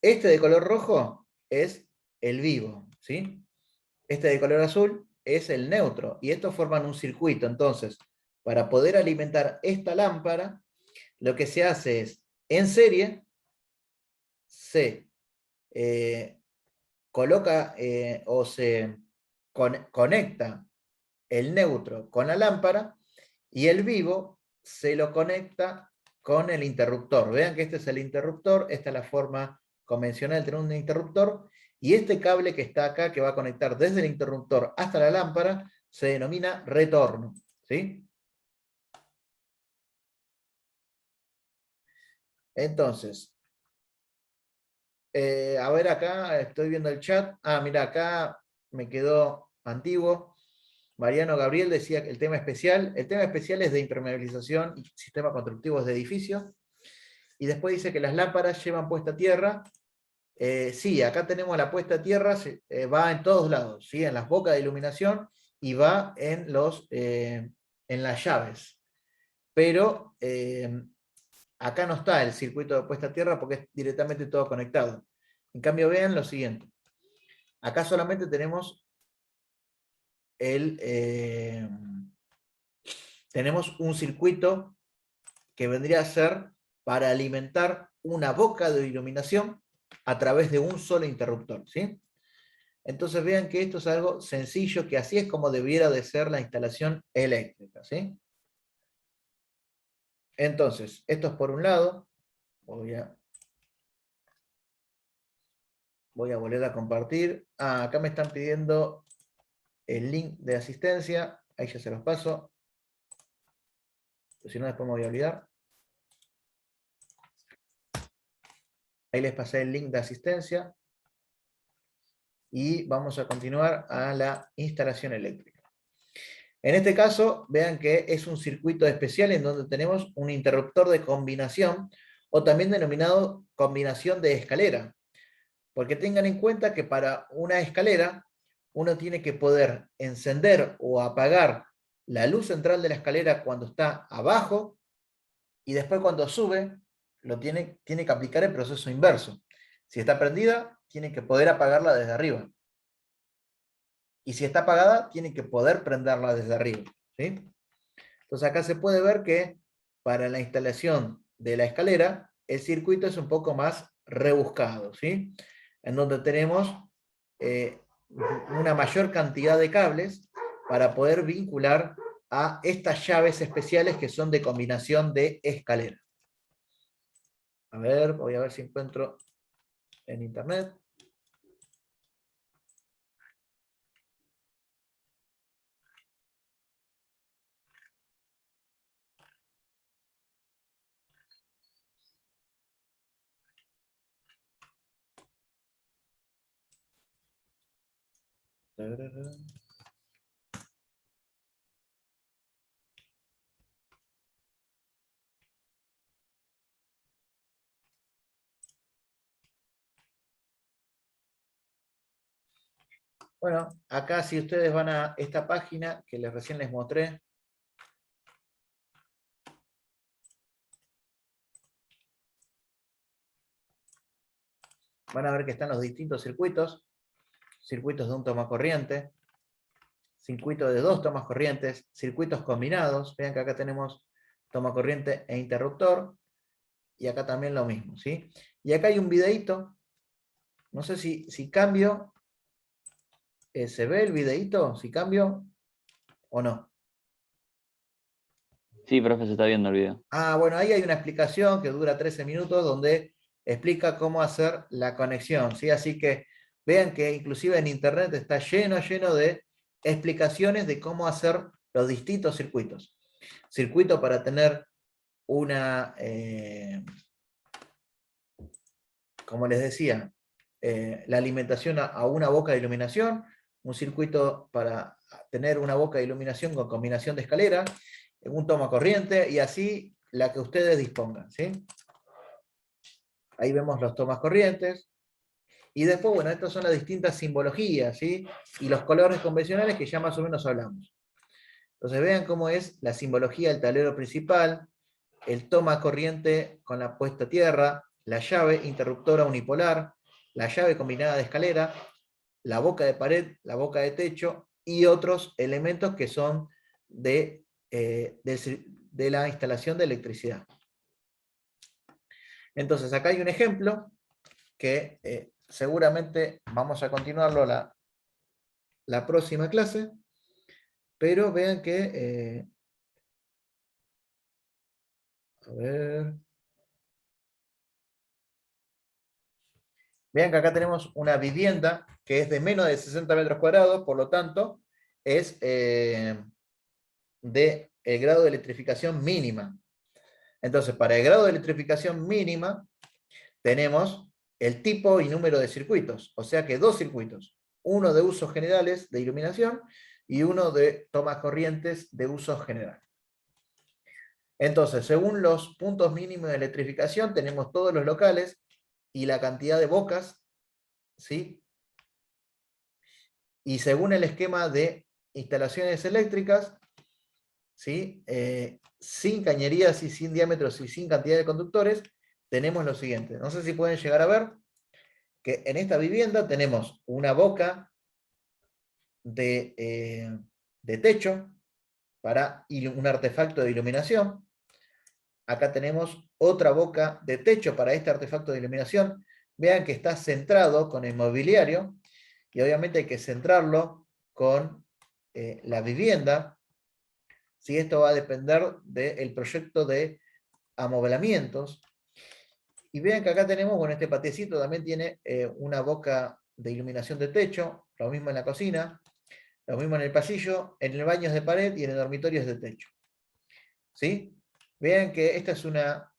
este de color rojo es el vivo, ¿sí? Este de color azul es el neutro, y estos forman un circuito. Entonces, para poder alimentar esta lámpara, lo que se hace es, en serie, se coloca o se conecta el neutro con la lámpara, y el vivo se lo conecta con el interruptor. Vean que este es el interruptor, esta es la forma convencional de tener un interruptor, y este cable que está acá, que va a conectar desde el interruptor hasta la lámpara, se denomina retorno, ¿sí? Entonces, a ver, acá estoy viendo el chat. Mira, acá me quedó antiguo. Mariano Gabriel decía que el tema especial es de impermeabilización y sistemas constructivos de edificios. Y después dice que las lámparas llevan puesta a tierra. Sí, acá tenemos la puesta a tierra, va en todos lados, ¿sí? En las bocas de iluminación, y va en las llaves. Pero acá no está el circuito de puesta a tierra porque es directamente todo conectado. En cambio, vean lo siguiente. Acá solamente tenemos tenemos un circuito que vendría a ser para alimentar una boca de iluminación a través de un solo interruptor, ¿sí? Entonces vean que esto es algo sencillo, que así es como debiera de ser la instalación eléctrica, ¿sí? Entonces, esto es por un lado. Voy a volver a compartir. Acá me están pidiendo el link de asistencia. Ahí ya se los paso. Si no, después me voy a olvidar. Ahí les pasé el link de asistencia. Y vamos a continuar a la instalación eléctrica. En este caso, vean que es un circuito especial en donde tenemos un interruptor de combinación, o también denominado combinación de escalera. Porque tengan en cuenta que para una escalera, uno tiene que poder encender o apagar la luz central de la escalera cuando está abajo, y después cuando sube, tiene que aplicar el proceso inverso. Si está prendida, tiene que poder apagarla desde arriba. Y si está apagada, tiene que poder prenderla desde arriba, ¿sí? Entonces acá se puede ver que para la instalación de la escalera, el circuito es un poco más rebuscado, ¿sí? En donde tenemos una mayor cantidad de cables para poder vincular a estas llaves especiales que son de combinación de escalera. A ver, voy a ver si encuentro en internet. Bueno, acá si ustedes van a esta página que recién les mostré, van a ver que están los distintos circuitos, circuitos de un toma corriente, circuitos de dos tomas corrientes, circuitos combinados, vean que acá tenemos toma corriente e interruptor, y acá también lo mismo, ¿sí? Y acá hay un videíto, no sé si cambio, ¿se ve el videíto? ¿Si cambio o no? Sí, profe, se está viendo el video. Ah, bueno, ahí hay una explicación que dura 13 minutos donde explica cómo hacer la conexión, ¿sí? Así que vean que inclusive en internet está lleno de explicaciones de cómo hacer los distintos circuitos. Circuito para tener una, como les decía, la alimentación a una boca de iluminación, un circuito para tener una boca de iluminación con combinación de escalera, un toma corriente, y así la que ustedes dispongan, ¿sí? Ahí vemos los tomas corrientes. Y después, bueno, estas son las distintas simbologías, ¿sí? Y los colores convencionales que ya más o menos hablamos. Entonces vean cómo es la simbología del tablero principal, el toma corriente con la puesta a tierra, la llave interruptora unipolar, la llave combinada de escalera, la boca de pared, la boca de techo y otros elementos que son de la instalación de electricidad. Entonces acá hay un ejemplo que seguramente vamos a continuarlo la próxima clase, pero vean que, a ver, vean que acá tenemos una vivienda que es de menos de 60 metros cuadrados, por lo tanto, es de el grado de electrificación mínima. Entonces, para el grado de electrificación mínima, tenemos el tipo y número de circuitos, o sea que dos circuitos, uno de usos generales de iluminación y uno de tomas corrientes de uso general. Entonces, según los puntos mínimos de electrificación, tenemos todos los locales y la cantidad de bocas, ¿sí? Y según el esquema de instalaciones eléctricas, ¿sí? Sin cañerías y sin diámetros y sin cantidad de conductores, tenemos lo siguiente. No sé si pueden llegar a ver que en esta vivienda tenemos una boca de techo para un artefacto de iluminación. Acá tenemos otra boca de techo para este artefacto de iluminación. Vean que está centrado con el mobiliario y obviamente hay que centrarlo con la vivienda. ¿Sí? Esto va a depender del proyecto de amoblamientos. Y vean que acá tenemos, bueno, este patiecito también tiene una boca de iluminación de techo, lo mismo en la cocina, lo mismo en el pasillo, en el baño es de pared y en el dormitorio es de techo. ¿Sí? Vean que esta es una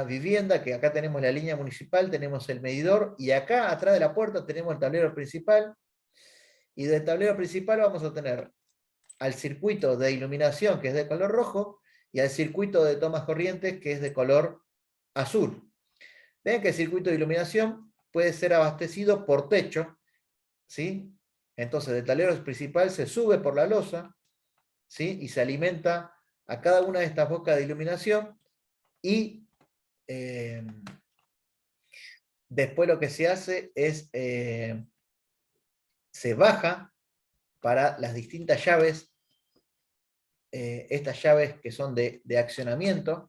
vivienda, que acá tenemos la línea municipal, tenemos el medidor, y acá atrás de la puerta tenemos el tablero principal, y del tablero principal vamos a tener al circuito de iluminación, que es de color rojo, y al circuito de tomas corrientes, que es de color azul. Ven que el circuito de iluminación puede ser abastecido por techo, ¿sí? Entonces, el tablero principal se sube por la losa, ¿sí? Y se alimenta a cada una de estas bocas de iluminación, y después lo que se hace es, se baja para las distintas llaves, estas llaves que son de accionamiento,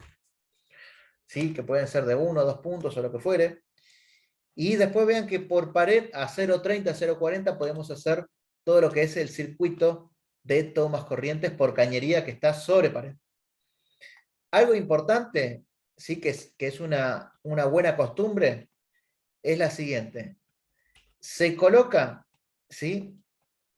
¿sí? Que pueden ser de 1 o 2 puntos o lo que fuere. Y después vean que por pared a 0.30, 0.40 podemos hacer todo lo que es el circuito de tomas corrientes por cañería que está sobre pared. Algo importante, sí, que es una buena costumbre, es la siguiente. Se coloca, ¿sí?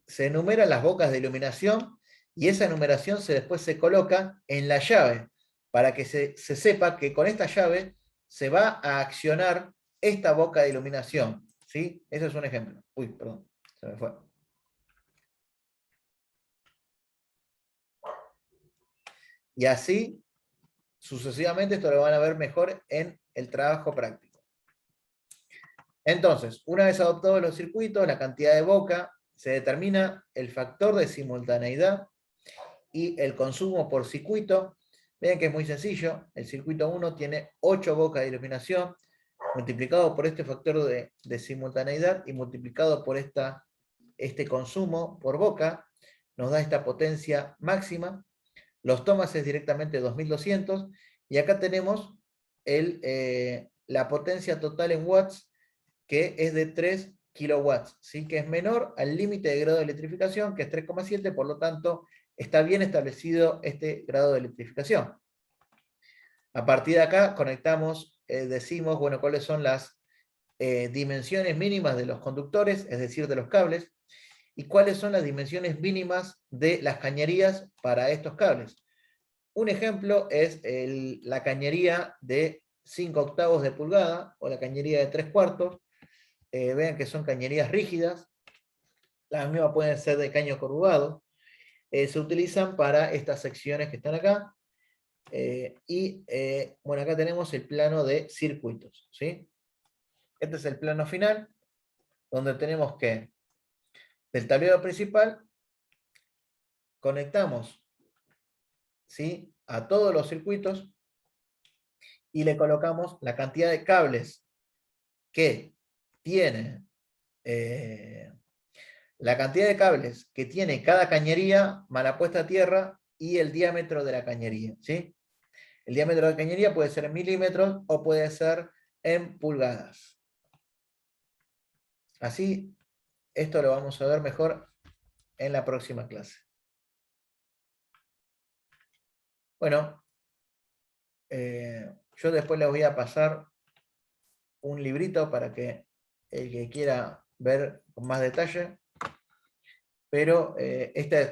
Se enumeran las bocas de iluminación y esa enumeración después se coloca en la llave para que se sepa que con esta llave se va a accionar esta boca de iluminación, ¿sí? Eso es un ejemplo. Uy, perdón, se me fue. Y así, sucesivamente, esto lo van a ver mejor en el trabajo práctico. Entonces, una vez adoptados los circuitos, la cantidad de boca, se determina el factor de simultaneidad y el consumo por circuito. Vean que es muy sencillo. El circuito 1 tiene 8 bocas de iluminación, multiplicado por este factor de simultaneidad y multiplicado por este consumo por boca, nos da esta potencia máxima. Los tomas es directamente 2200, y acá tenemos la potencia total en watts, que es de 3 kilowatts, ¿sí? Que es menor al límite de grado de electrificación, que es 3,7, por lo tanto, está bien establecido este grado de electrificación. A partir de acá conectamos, decimos, bueno, cuáles son las dimensiones mínimas de los conductores, es decir, de los cables, y cuáles son las dimensiones mínimas de las cañerías para estos cables. Un ejemplo es la cañería de 5 octavos de pulgada, o la cañería de 3/4. Vean que son cañerías rígidas, las mismas pueden ser de caño corrugado, se utilizan para estas secciones que están acá, bueno, acá tenemos el plano de circuitos, ¿sí? Este es el plano final, donde tenemos que, del tablero principal, conectamos, ¿sí?, a todos los circuitos, y le colocamos la cantidad de cables que tiene, la cantidad de cables que tiene cada cañería, más la puesta a tierra y el diámetro de la cañería, ¿sí? El diámetro de la cañería puede ser en milímetros o puede ser en pulgadas. Así, esto lo vamos a ver mejor en la próxima clase. Bueno, yo después les voy a pasar un librito para que el que quiera ver con más detalle, pero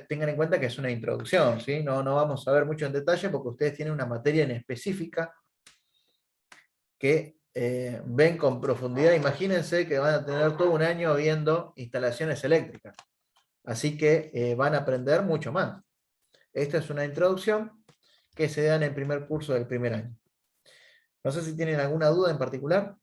tengan en cuenta que es una introducción, ¿sí? No vamos a ver mucho en detalle porque ustedes tienen una materia en específica que ven con profundidad. Imagínense que van a tener todo un año viendo instalaciones eléctricas, así que van a aprender mucho más. Esta es una introducción que se da en el primer curso del primer año. No sé si tienen alguna duda en particular.